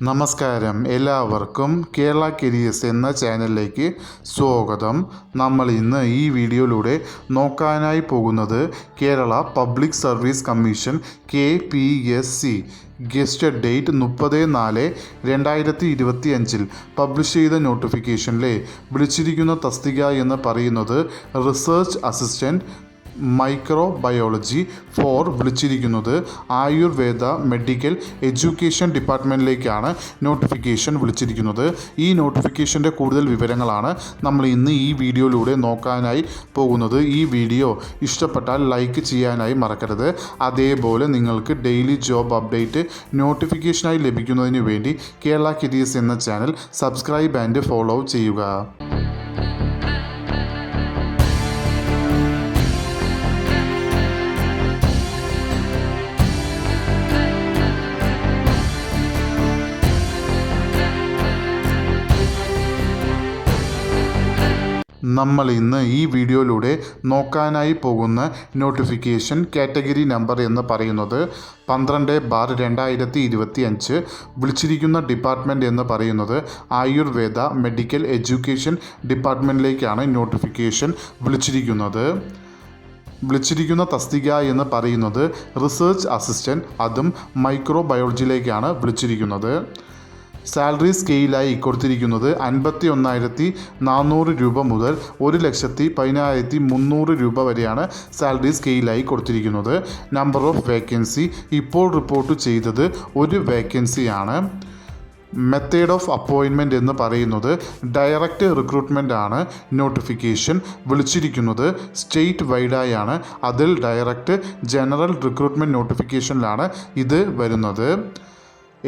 നമസ്കാരം, എല്ലാവർക്കും കേരള കരിയേഴ്സ് എന്ന ചാനലിലേക്ക് സ്വാഗതം. നമ്മൾ ഇന്ന് ഈ വീഡിയോയിലൂടെ നോക്കാനായി പോകുന്നത് Kerala public service commission KPSC gazetted date 30/4/2025 publish ചെയ്ത നോട്ടിഫിക്കേഷനിലെ വിളിച്ചിരിക്കുന്ന തസ്തിക എന്ന് പറയുന്നത് റിസർച്ച് അസിസ്റ്റൻറ്റ് മൈക്രോബയോളജി ഫോർ വിളിച്ചിരിക്കുന്നത് ആയുർവേദ മെഡിക്കൽ എഡ്യൂക്കേഷൻ ഡിപ്പാർട്ട്മെൻറ്റിലേക്കാണ് നോട്ടിഫിക്കേഷൻ വിളിച്ചിരിക്കുന്നത്. ഈ നോട്ടിഫിക്കേഷൻ്റെ കൂടുതൽ വിവരങ്ങളാണ് നമ്മൾ ഇന്ന് ഈ വീഡിയോയിലൂടെ നോക്കാനായി പോകുന്നത്. ഈ വീഡിയോ ഇഷ്ടപ്പെട്ടാൽ ലൈക്ക് ചെയ്യാനായി മറക്കരുത്. അതേപോലെ നിങ്ങൾക്ക് ഡെയിലി ജോബ് അപ്ഡേറ്റ് നോട്ടിഫിക്കേഷനായി ലഭിക്കുന്നതിന് വേണ്ടി കേരള കരിയേഴ്സ് എന്ന ചാനൽ സബ്സ്ക്രൈബ് ആൻഡ് ഫോളോ ചെയ്യുക. നമ്മൾ ഇന്ന് ഈ വീഡിയോയിലൂടെ നോക്കാനായി പോകുന്ന നോട്ടിഫിക്കേഷൻ കാറ്റഗറി നമ്പർ എന്ന് പറയുന്നത് 12/2025. വിളിച്ചിരിക്കുന്ന ഡിപ്പാർട്ട്മെൻറ്റ് എന്ന് പറയുന്നത് ആയുർവേദ മെഡിക്കൽ എഡ്യൂക്കേഷൻ ഡിപ്പാർട്ട്മെൻറ്റിലേക്കാണ് നോട്ടിഫിക്കേഷൻ വിളിച്ചിരിക്കുന്ന തസ്തിക എന്ന് പറയുന്നത് റിസർച്ച് അസിസ്റ്റൻറ്റ്, അതും മൈക്രോബയോളജിയിലേക്കാണ് വിളിച്ചിരിക്കുന്നത്. സാലറി സ്കെയിലായി കൊടുത്തിരിക്കുന്നത് 51,400 രൂപ മുതൽ 1,10,300 രൂപ വരെയാണ് സാലറി സ്കെയിലായി കൊടുത്തിരിക്കുന്നത്. നമ്പർ ഓഫ് വേക്കൻസി ഇപ്പോൾ റിപ്പോർട്ട് ചെയ്തത് ഒരു വേക്കൻസിയാണ്. മെത്തേഡ് ഓഫ് അപ്പോയിൻമെൻറ്റ് എന്ന് പറയുന്നത് ഡയറക്റ്റ് റിക്രൂട്ട്മെൻ്റ് ആണ്. നോട്ടിഫിക്കേഷൻ വിളിച്ചിരിക്കുന്നത് സ്റ്റേറ്റ് വൈഡായാണ്. അതിൽ ഡയറക്റ്റ് ജനറൽ റിക്രൂട്ട്മെൻറ്റ് നോട്ടിഫിക്കേഷനിലാണ് ഇത് വരുന്നത്.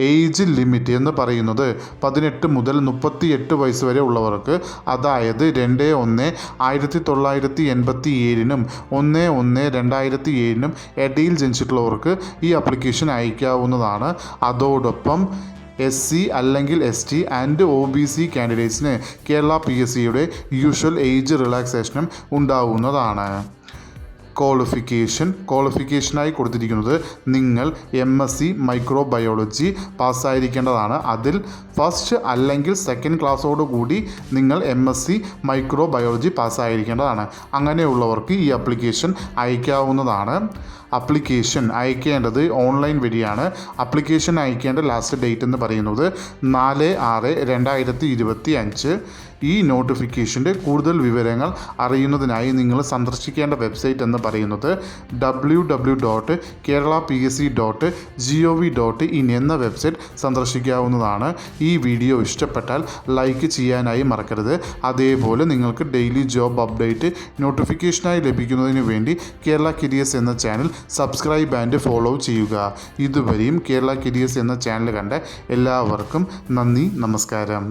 ഏജ് ലിമിറ്റ് എന്ന് പറയുന്നത് 18 മുതൽ 38 വയസ്സ് വരെ ഉള്ളവർക്ക്, അതായത് 2/1/1987 1/1/2007 ഇടയിൽ ജനിച്ചിട്ടുള്ളവർക്ക് ഈ ആപ്ലിക്കേഷൻ അയക്കാവുന്നതാണ്. അതോടൊപ്പം SC അല്ലെങ്കിൽ ST ആൻഡ് OBC കാൻഡിഡേറ്റ്സിന് കേരള PSCയുടെ യൂഷ്വൽ ഏജ് റിലാക്സേഷനും ഉണ്ടാവുന്നതാണ്. ക്വാളിഫിക്കേഷനായി കൊടുത്തിരിക്കുന്നത് നിങ്ങൾ MSc മൈക്രോബയോളജി പാസ്സായിരിക്കേണ്ടതാണ്. അതിൽ ഫസ്റ്റ് അല്ലെങ്കിൽ സെക്കൻഡ് ക്ലാസ്സോടുകൂടി നിങ്ങൾ MSc മൈക്രോബയോളജി പാസ്സായിരിക്കേണ്ടതാണ്. അങ്ങനെയുള്ളവർക്ക് ഈ ആപ്ലിക്കേഷൻ അയക്കാവുന്നതാണ്. ആപ്ലിക്കേഷൻ അയക്കേണ്ടത് ഓൺലൈൻ വഴിയാണ്. ആപ്ലിക്കേഷൻ അയക്കേണ്ട ലാസ്റ്റ് ഡേറ്റ് എന്ന് പറയുന്നത് 4/6/2025. ഈ നോട്ടിഫിക്കേഷൻ്റെ കൂടുതൽ വിവരങ്ങൾ അറിയുന്നതിനായി നിങ്ങൾ സന്ദർശിക്കേണ്ട വെബ്സൈറ്റ് എന്ന് പറയുന്നത് www.keralapsc.gov.in എന്ന വെബ്സൈറ്റ് സന്ദർശിക്കാവുന്നതാണ്. ഈ വീഡിയോ ഇഷ്ടപ്പെട്ടാൽ ലൈക്ക് ചെയ്യാനായി മറക്കരുത്. അതേപോലെ നിങ്ങൾക്ക് ഡെയിലി ജോബ് അപ്ഡേറ്റ് നോട്ടിഫിക്കേഷനായി ലഭിക്കുന്നതിന് വേണ്ടി കേരള കരിയേഴ്സ് എന്ന ചാനൽ സബ്സ്ക്രൈബ് ആൻഡ് ഫോളോ ചെയ്യുക. ഇതുവരെയും കേരള കരിയേഴ്സ് എന്ന ചാനൽ കണ്ട എല്ലാവർക്കും നന്ദി, നമസ്കാരം.